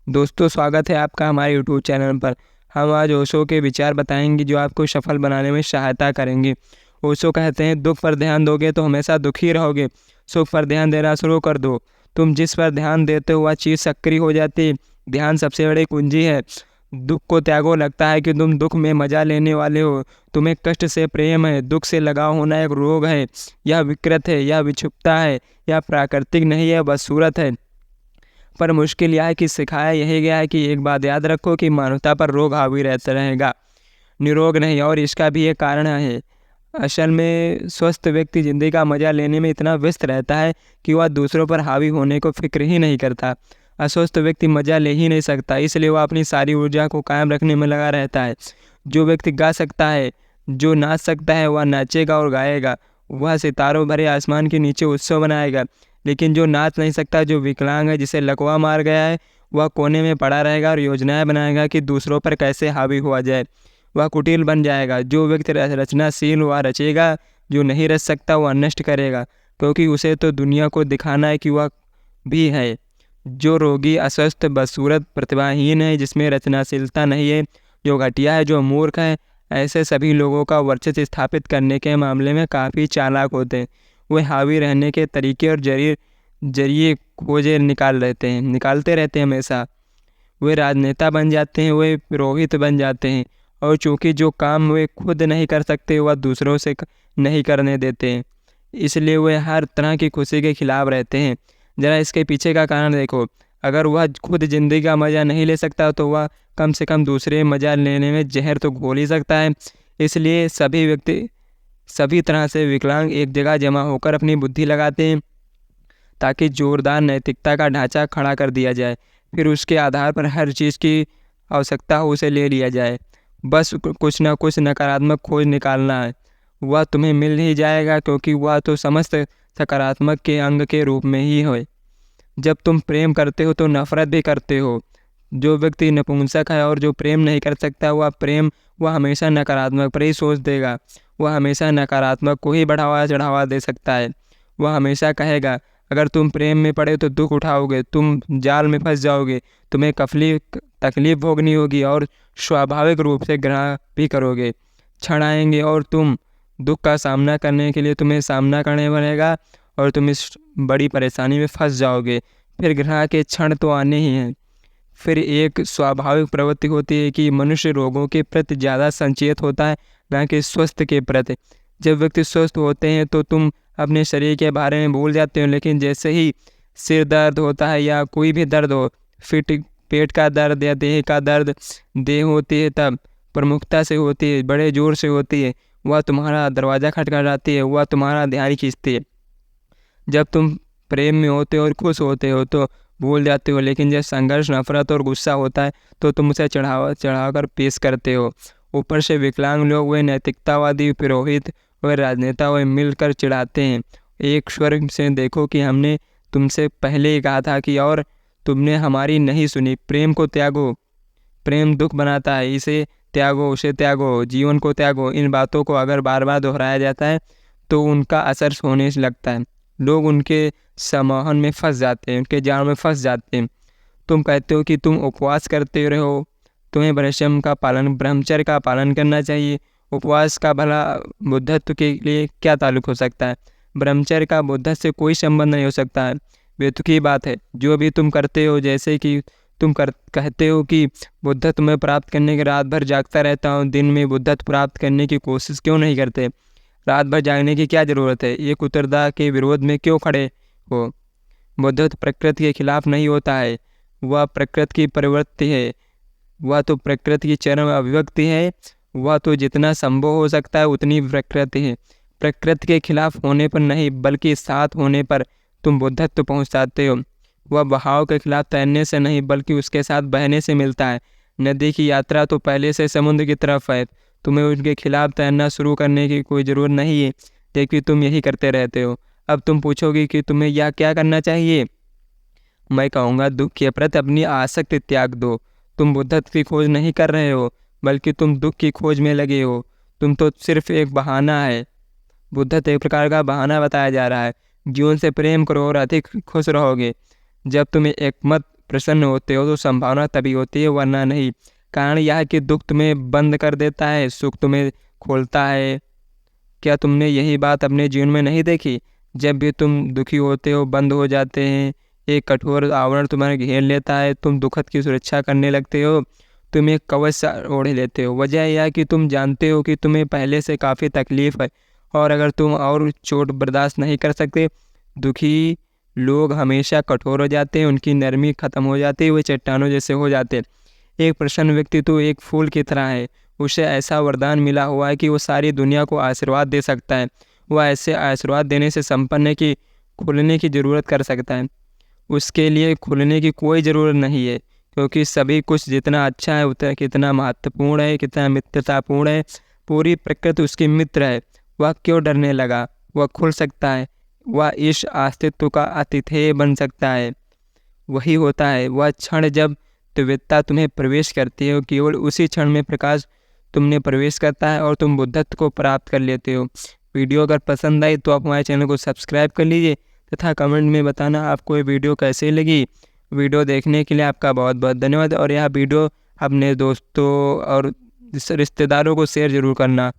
दोस्तों, स्वागत है आपका हमारे यूट्यूब चैनल पर। हम आज ओशो के विचार बताएंगे जो आपको सफल बनाने में सहायता करेंगे। ओशो कहते हैं, दुख पर ध्यान दोगे तो हमेशा दुखी रहोगे। सुख पर ध्यान देना शुरू कर दो। तुम जिस पर ध्यान देते हो वह चीज़ सक्रिय हो जाती है। ध्यान सबसे बड़ी कुंजी है। दुख को त्यागो। लगता है कि तुम दुख में मजा लेने वाले हो। तुम्हें कष्ट से प्रेम है। दुख से लगाव होना एक रोग है। यह विकृत है, यह विक्षिप्तता है, यह प्राकृतिक नहीं है, बदसूरत है। पर मुश्किल यह है कि सिखाया यही गया है कि एक बात याद रखो कि मानवता पर रोग हावी रहता रहेगा, निरोग नहीं। और इसका भी एक कारण है। असल में स्वस्थ व्यक्ति ज़िंदगी का मज़ा लेने में इतना व्यस्त रहता है कि वह दूसरों पर हावी होने को फिक्र ही नहीं करता। अस्वस्थ व्यक्ति मज़ा ले ही नहीं सकता, इसलिए वह अपनी सारी ऊर्जा को कायम रखने में लगा रहता है। जो व्यक्ति गा सकता है, जो नाच सकता है, वह नाचेगा और गाएगा। वह सितारों भरे आसमान के नीचे उत्सव बनाएगा। लेकिन जो नाच नहीं सकता, जो विकलांग है, जिसे लकवा मार गया है, वह कोने में पड़ा रहेगा और योजनाएं बनाएगा कि दूसरों पर कैसे हावी हुआ जाए। वह कुटिल बन जाएगा। जो व्यक्ति रचनाशील, वह रचेगा। जो नहीं रच सकता, वह नष्ट करेगा, क्योंकि उसे तो दुनिया को दिखाना है कि वह भी है। जो रोगी, अस्वस्थ, बदसूरत, प्रतिभाहीन है, जिसमें रचनाशीलता नहीं है, जो घटिया है, जो मूर्ख है, ऐसे सभी लोगों का वर्चस्व स्थापित करने के मामले में काफ़ी चालाक होते हैं। वे हावी रहने के तरीके और जरिए खोजे निकालते रहते हैं हमेशा। वे राजनेता बन जाते हैं, वे पुरोहित बन जाते हैं, और चूंकि जो काम वे खुद नहीं कर सकते वह दूसरों से नहीं करने देते हैं, इसलिए वे हर तरह की खुशी के खिलाफ रहते हैं। ज़रा इसके पीछे का कारण देखो। अगर वह खुद ज़िंदगी का मज़ा नहीं ले सकता तो वह कम से कम दूसरे मज़ा लेने में जहर तो घोल ही सकता है। इसलिए सभी व्यक्ति सभी तरह से विकलांग एक जगह जमा होकर अपनी बुद्धि लगाते हैं, ताकि जोरदार नैतिकता का ढांचा खड़ा कर दिया जाए। फिर उसके आधार पर हर चीज़ की आवश्यकता हो उसे ले लिया जाए। बस कुछ न कुछ नकारात्मक खोज निकालना है। वह तुम्हें मिल ही जाएगा, क्योंकि वह तो समस्त सकारात्मक के अंग के रूप में ही है। जब तुम प्रेम करते हो तो नफरत भी करते हो। जो व्यक्ति नपुंसक है और जो प्रेम नहीं कर सकता, वह हमेशा नकारात्मक पर ही सोच देगा। वह हमेशा नकारात्मक को ही बढ़ावा चढ़ावा दे सकता है। वह हमेशा कहेगा, अगर तुम प्रेम में पड़े तो दुख उठाओगे, तुम जाल में फंस जाओगे, तुम्हें तकलीफ भोगनी होगी और स्वाभाविक रूप से घृणा भी करोगे। क्षण आएंगे और तुम दुख का सामना करने के लिए तुम्हें सामना करने पड़ेगा और तुम इस बड़ी परेशानी में फंस जाओगे। फिर घृणा के क्षण तो आने ही हैं। फिर एक स्वाभाविक प्रवृत्ति होती है कि मनुष्य रोगों के प्रति ज़्यादा संचेत होता है, न कि स्वस्थ के प्रति। जब व्यक्ति स्वस्थ होते हैं तो तुम अपने शरीर के बारे में भूल जाते हो, लेकिन जैसे ही सिर दर्द होता है या कोई भी दर्द हो, फिर पेट का दर्द या देह का दर्द देह होती है, तब प्रमुखता से होती है, बड़े जोर से होती है। वह तुम्हारा दरवाज़ा खटखटाती है, वह तुम्हारा ध्यान खींचती है। जब तुम प्रेम में होते हो और खुश होते हो तो भूल जाते हो, लेकिन जब संघर्ष, नफरत और गुस्सा होता है तो तुम उसे चढ़ाकर पेश करते हो। ऊपर से विकलांग लोग, वे नैतिकतावादी, पुरोहित, वे राजनेता, वे मिलकर चिढ़ाते हैं। एक स्वर से देखो कि हमने तुमसे पहले ही कहा था कि, और तुमने हमारी नहीं सुनी। प्रेम को त्यागो। प्रेम दुख बनाता है, इसे त्यागो, उसे त्यागो, जीवन को त्यागो। इन बातों को अगर बार बार दोहराया जाता है तो उनका असर होने से लगता है। लोग उनके सम्मोहन में फंस जाते हैं, उनके जाल में फंस जाते हैं। तुम कहते हो कि तुम उपवास करते रहो, तुम्हें ब्रह्मचर्य का पालन करना चाहिए। उपवास का भला बुद्धत्व के लिए क्या ताल्लुक हो सकता है? ब्रह्मचर्य का बुद्धत्व से कोई संबंध नहीं हो सकता है। बेतुकी बात है। जो भी तुम करते हो, जैसे कि कहते हो कि बुद्धत्व में प्राप्त करने के रात भर जागता रहता हूँ, दिन में बुद्धत्व प्राप्त करने की कोशिश क्यों नहीं करते? रात भर जागने की क्या ज़रूरत है? ये कुतरदा के विरोध में क्यों खड़े हो? बुद्धत्व प्रकृति के खिलाफ नहीं होता है, वह प्रकृति की प्रवृत्ति है। वह तो प्रकृति की चरम अभिव्यक्ति है। वह तो जितना संभव हो सकता है उतनी प्रकृति है। प्रकृति के खिलाफ होने पर नहीं, बल्कि साथ होने पर तुम बुद्धत्व पहुँचाते हो। वह बहाव के खिलाफ तैरने से नहीं, बल्कि उसके साथ बहने से मिलता है। नदी की यात्रा तो पहले से समुद्र की तरफ है। तुम्हें उनके खिलाफ तैरना शुरू करने की कोई ज़रूरत नहीं है, लेकिन तुम यही करते रहते हो। अब तुम पूछोगे कि तुम्हें यह क्या करना चाहिए? मैं कहूँगा, दुख के प्रति अपनी आसक्ति त्याग दो। तुम बुद्धत्व की खोज नहीं कर रहे हो, बल्कि तुम दुख की खोज में लगे हो। तुम तो सिर्फ एक बहाना है। बुद्धत्व एक प्रकार का बहाना बताया जा रहा है। जीवन से प्रेम करो और अधिक खुश रहोगे। जब तुम एकमत प्रसन्न होते हो तो संभावना तभी होती है, वरना नहीं। कारण यह है कि दुख तुम्हें बंद कर देता है, सुख तुम्हें खोलता है। क्या तुमने यही बात अपने जीवन में नहीं देखी? जब भी तुम दुखी होते हो, बंद हो जाते हैं, एक कठोर आवरण तुम्हारे घेर लेता है, तुम दुखद की सुरक्षा करने लगते हो, तुम एक कवच सा ओढ़ लेते हो। वजह यह है कि तुम जानते हो कि तुम्हें पहले से काफ़ी तकलीफ है, और अगर तुम और चोट बर्दाश्त नहीं कर सकते। दुखी लोग हमेशा कठोर हो जाते हैं, उनकी नरमी खत्म हो जाती है, वे चट्टानों जैसे हो जाते हैं। एक प्रसन्न व्यक्ति तो एक फूल की तरह है, उसे ऐसा वरदान मिला हुआ है कि वो सारी दुनिया को आशीर्वाद दे सकता है। वह ऐसे आशीर्वाद देने से संपन्न है कि खुलने की ज़रूरत कर सकता है। उसके लिए खुलने की कोई ज़रूरत नहीं है, क्योंकि सभी कुछ जितना अच्छा है, उतना कितना महत्वपूर्ण है, कितना मित्रतापूर्ण है, पूरी प्रकृति उसकी मित्र है। वह क्यों डरने लगा? वह खुल सकता है, वह इस अस्तित्व का आतिथेय बन सकता है। वही होता है वह क्षण जब दिव्यता तुम्हें प्रवेश करती है, केवल उसी क्षण में प्रकाश तुमने प्रवेश करता है और तुम बुद्धत्व को प्राप्त कर लेते हो। वीडियो अगर पसंद आई तो आप हमारे चैनल को सब्सक्राइब कर लीजिए तथा कमेंट में बताना आपको ये वीडियो कैसे लगी। वीडियो देखने के लिए आपका बहुत बहुत धन्यवाद, और यह वीडियो अपने दोस्तों और रिश्तेदारों को शेयर ज़रूर करना।